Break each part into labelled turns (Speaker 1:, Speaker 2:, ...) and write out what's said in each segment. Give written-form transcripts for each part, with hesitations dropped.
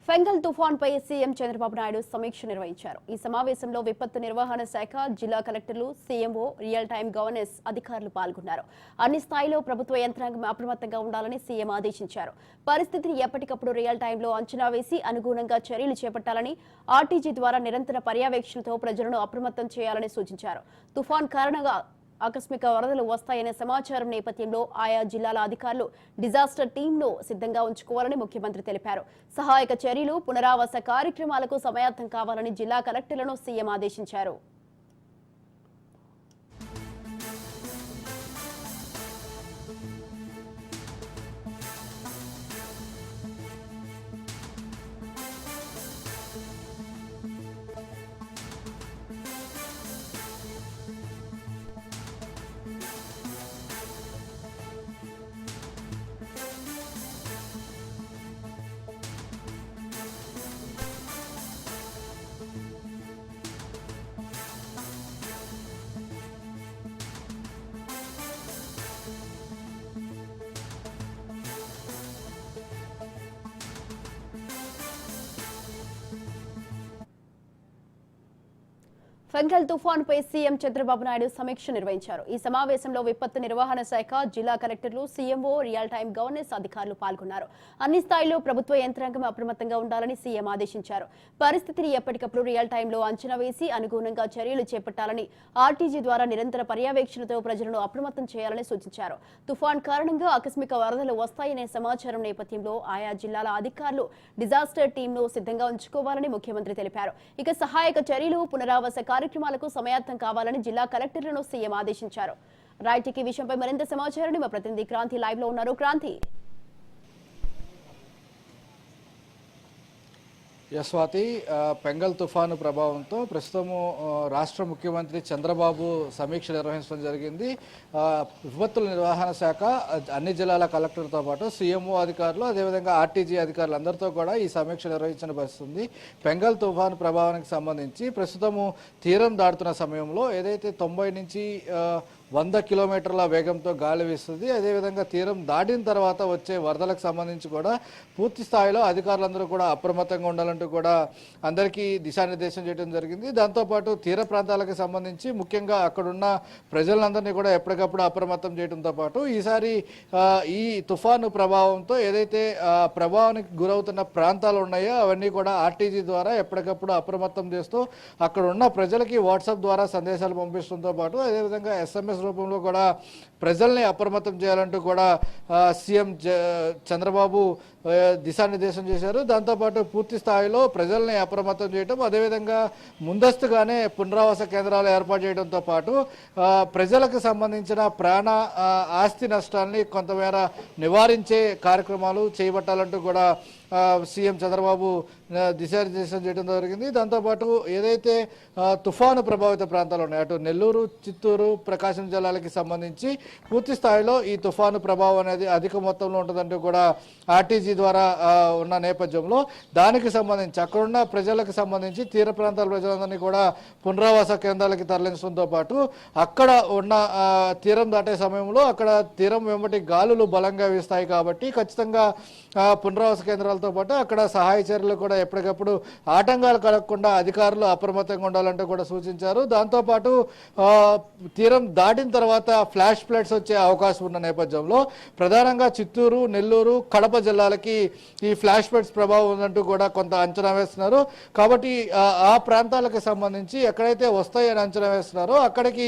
Speaker 1: Fengal తుఫాన్పై CM Chandrababu Naidu సమీక్ష నిర్వహించారు. ఈ సమావేశంలో విపత్తు నిర్వహణ శాఖ, జిల్లా కలెక్టర్లు, సీఎంఓ, రియల్ టైం గవర్నెన్స్ అధికారులు పాల్గొన్నారు. అన్ని స్థాయిలో ప్రభుత్వ యంత్రాంగం అప్రమత్తంగా ఉండాలని సీఎం ఆదేశించారు. పరిస్థితిని ఎప్పటికప్పుడు రియల్ టైంలో అంచనా వేసి అనుగుణంగా చర్యలు చేపట్టాలని, ఆర్టీజీ ద్వారా నిరంతర పర్యవేక్షణతో ప్రజలను అప్రమత్తం చేయాలని సూచించారు. తుఫాన్ కారణంగా ఆకస్మిక వరదలు వస్తాయనే సమాచారం నేపథ్యంలో ఆయా జిల్లాల అధికారులు డిజాస్టర్ టీంను సిద్ధంగా ఉంచుకోవాలని ముఖ్యమంత్రి తెలిపారు. సహాయక చర్యలు, పునరావాస కార్యక్రమాలకు సమాయత్తం కావాలని జిల్లా కలెక్టర్లను సీఎం ఆదేశించారు. ఫెంగల్ తుఫాన్పై సీఎం చంద్రబాబు నాయుడు సమీక్ష నిర్వహించారు. ఈ సమావేశంలో విపత్తు నిర్వహణ శాఖ, జిల్లా కలెక్టర్లు, సీఎంఓ, రియల్ టైం గవర్నెన్స్ అధికారులు పాల్గొన్నారు. అన్ని స్థాయిలో ప్రభుత్వ యంత్రాంగం అప్రమత్తంగా ఉండాలని సీఎం ఆదేశించారు. పరిస్థితిని ఎప్పటికప్పుడు రియల్ టైంలో అంచనా వేసి అనుగుణంగా చర్యలు చేపట్టాలని, ఆర్టీజీ ద్వారా నిరంతర పర్యవేక్షణతో ప్రజలను అప్రమత్తం చేయాలని సూచించారు. తుఫాన్ కారణంగా ఆకస్మిక వరదలు వస్తాయనే సమాచారం నేపథ్యంలో ఆయా జిల్లాల అధికారులు డిజాస్టర్ టీంను సిద్ధంగా ఉంచుకోవాలని ముఖ్యమంత్రి తెలిపారు. ఇక సహాయక చర్యలు, పునరావాస కార్యక్రమాలకు సమాయత్తం కావాలని జిల్లా కలెక్టర్లను సీఎం ఆదేశించారు. రైట్, ఈ విషయంపై మరింత సమాచారాన్ని మా ప్రతినిధి క్రాంతి లైవ్ లో ఉన్నారు. క్రాంతి.
Speaker 2: యస్వాతి, పెంగల్ తుఫాను ప్రభావంతో ప్రస్తుతము రాష్ట్ర ముఖ్యమంత్రి చంద్రబాబు సమీక్ష నిర్వహించడం జరిగింది. విపత్తుల నిర్వహణ శాఖ, అన్ని జిల్లాల కలెక్టర్తో పాటు సీఎంఓ అధికారులు, అదేవిధంగా ఆర్టీజీ అధికారులు అందరితో కూడా ఈ సమీక్ష నిర్వహించిన పరిస్థితుంది. పెంగల్ తుఫాను ప్రభావానికి సంబంధించి ప్రస్తుతము తీరం దాటుతున్న సమయంలో ఏదైతే 90 నుంచి 100 కిలోమీటర్ల వేగంతో గాలి వీస్తుంది. అదేవిధంగా తీరం దాటిన తర్వాత వచ్చే వరదలకు సంబంధించి కూడా పూర్తి స్థాయిలో అధికారులందరూ కూడా అప్రమత్తంగా ఉండాలంటూ కూడా అందరికీ దిశానిర్దేశం చేయడం జరిగింది. దాంతోపాటు తీర ప్రాంతాలకు సంబంధించి ముఖ్యంగా అక్కడున్న ప్రజలందరినీ కూడా ఎప్పటికప్పుడు అప్రమత్తం చేయడంతో పాటు ఈసారి ఈ తుఫాను ప్రభావంతో ఏదైతే ప్రభావానికి గురవుతున్న ప్రాంతాలు ఉన్నాయో అవన్నీ కూడా ఆర్టీజీ ద్వారా ఎప్పటికప్పుడు అప్రమత్తం చేస్తూ అక్కడ ఉన్న ప్రజలకి వాట్సాప్ ద్వారా సందేశాలు పంపిస్తుంతో పాటు అదేవిధంగా SMS రూపంలో కూడా ప్రజల్ని అప్రమత్తం చేయాలంటూ కూడా సీఎం చంద్రబాబు దిశానిర్దేశం చేశారు. దాంతోపాటు పూర్తి స్థాయిలో ప్రజల్ని అప్రమత్తం చేయడం, అదేవిధంగా ముందస్తుగానే పునరావాస కేంద్రాలు ఏర్పాటు చేయడంతో పాటు ప్రజలకు సంబంధించిన ప్రాణ ఆస్తి నష్టాన్ని కొంతమేర నివారించే కార్యక్రమాలు చేపట్టాలంటూ కూడా సీఎం చంద్రబాబు దిశానిర్దేశం చేయడం జరిగింది. దాంతోపాటు ఏదైతే తుఫాను ప్రభావిత ప్రాంతాలు ఉన్నాయో అటు నెల్లూరు, చిత్తూరు, ప్రకాశం జిల్లాలకి సంబంధించి పూర్తి స్థాయిలో ఈ తుఫాను ప్రభావం అనేది అధిక మొత్తంలో ఉంటుందంటూ కూడా ఆర్టీజీ ద్వారా ఉన్న నేపథ్యంలో దానికి సంబంధించి అక్కడున్న ప్రజలకు సంబంధించి తీర ప్రాంతాల ప్రజలందరినీ కూడా పునరావాస కేంద్రాలకి తరలించడంతో పాటు అక్కడ ఉన్న తీరం దాటే సమయంలో అక్కడ తీరం వెంబటి గాలులు బలంగా వీస్తాయి కాబట్టి ఖచ్చితంగా పునరావాస కేంద్రాలతో పాటు అక్కడ సహాయ చర్యలు కూడా ఎప్పటికప్పుడు ఆటంకాలు కలగకుండా అధికారులు అప్రమత్తంగా ఉండాలంటూ కూడా సూచించారు. దాంతోపాటు తీరం దాటిన తర్వాత ఫ్లాష్ ఫ్లడ్స్ వచ్చే అవకాశం ఉన్న నేపథ్యంలో ప్రధానంగా చిత్తూరు, నెల్లూరు, కడప జిల్లాలకి ఈ ఫ్లాష్ ఫ్లడ్స్ ప్రభావం ఉందంటూ కూడా కొంత అంచనా వేస్తున్నారు. కాబట్టి ఆ ప్రాంతాలకు సంబంధించి ఎక్కడైతే వస్తాయని అంచనా వేస్తున్నారో అక్కడికి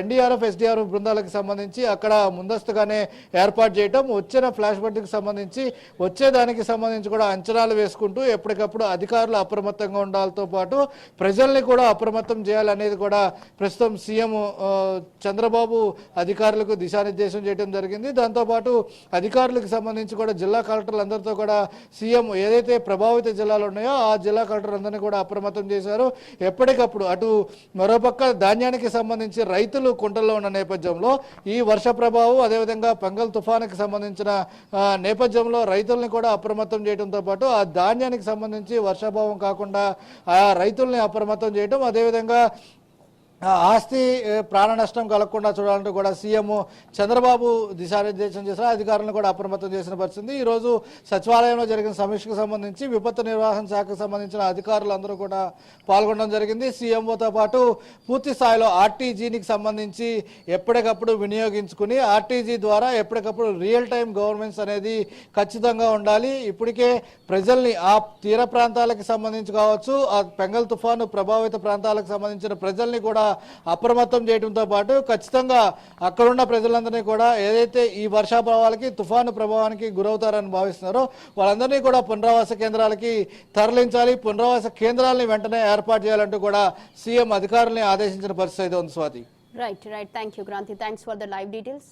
Speaker 2: NDRF, SDRF బృందాలకు సంబంధించి అక్కడ ముందస్తుగానే ఏర్పాటు చేయడం, వచ్చిన ఫ్లాష్ ఫ్లడ్కి సంబంధించి వచ్చేదానికి సంబంధించి కూడా అంచనాలు వేసుకుంటూ ఎప్పటికప్పుడు అధికారులు అప్రమత్తంగా ఉండాలతో పాటు ప్రజల్ని కూడా అప్రమత్తం చేయాలనేది కూడా ప్రస్తుతం సీఎం చంద్రబాబు అధికారులకు దిశానిర్దేశం చేయడం జరిగింది. దాంతోపాటు అధికారులకు సంబంధించి కూడా జిల్లా కలెక్టర్లందరితో కూడా సీఎం ఏదైతే ప్రభావిత జిల్లాలు ఉన్నాయో ఆ జిల్లా కలెక్టర్లందరినీ కూడా అప్రమత్తం చేశారు. ఎప్పటికప్పుడు అటు మరోపక్క ధాన్యానికి సంబంధించి రైతులు కుంటల్లో ఉన్న నేపథ్యంలో ఈ వర్ష ప్రభావం, అదేవిధంగా పెంగల్ తుఫానుకి సంబంధించిన నేపథ్యంలో రైతుల్ని కూడా అప్రమత్తం చేయడంతో పాటు ఆ ధాన్యానికి సంబంధించి వర్షాభావం కాకుండా ఆ రైతుల్ని అప్రమత్తం చేయడం, అదేవిధంగా ఆస్తి ప్రాణ నష్టం కలగకుండా చూడాలంటూ కూడా సీఎం చంద్రబాబు దిశానిర్దేశం చేసిన అధికారులను కూడా అప్రమత్తం చేసిన పరిస్థితి. ఈరోజు సచివాలయంలో జరిగిన సమీక్షకు సంబంధించి విపత్తు నిర్వహణ శాఖకు సంబంధించిన అధికారులందరూ కూడా పాల్గొనడం జరిగింది. సీఎంఓతో పాటు పూర్తి స్థాయిలో ఆర్టీజీకి సంబంధించి ఎప్పటికప్పుడు వినియోగించుకుని ఆర్టీజీ ద్వారా ఎప్పటికప్పుడు రియల్ టైం గవర్నమెంట్స్ అనేది ఖచ్చితంగా ఉండాలి. ఇప్పటికే ప్రజల్ని ఆ తీర ప్రాంతాలకు సంబంధించి కావచ్చు, ఆ పెంగల్ తుఫాను ప్రభావిత ప్రాంతాలకు సంబంధించిన ప్రజల్ని కూడా అప్రమత్తం చేయడంతో పాటు ఖచ్చితంగా అక్కడున్న ప్రజలందరినీ కూడా ఏదైతే ఈ వర్షా ప్రభావాలకి తుఫాను ప్రభావానికి గురవుతారని భావిస్తున్నారో వాళ్ళందరినీ కూడా పునరావాస కేంద్రాలకి తరలించాలి. పునరావాస కేంద్రాలని వెంటనే ఏర్పాటు చేయాలంటూ కూడా సీఎం అధికారుల్ని ఆదేశించిన పరిస్థితి అయితే ఉంది. Swathi.
Speaker 1: Right thank you Kranthi, thanks for the live details.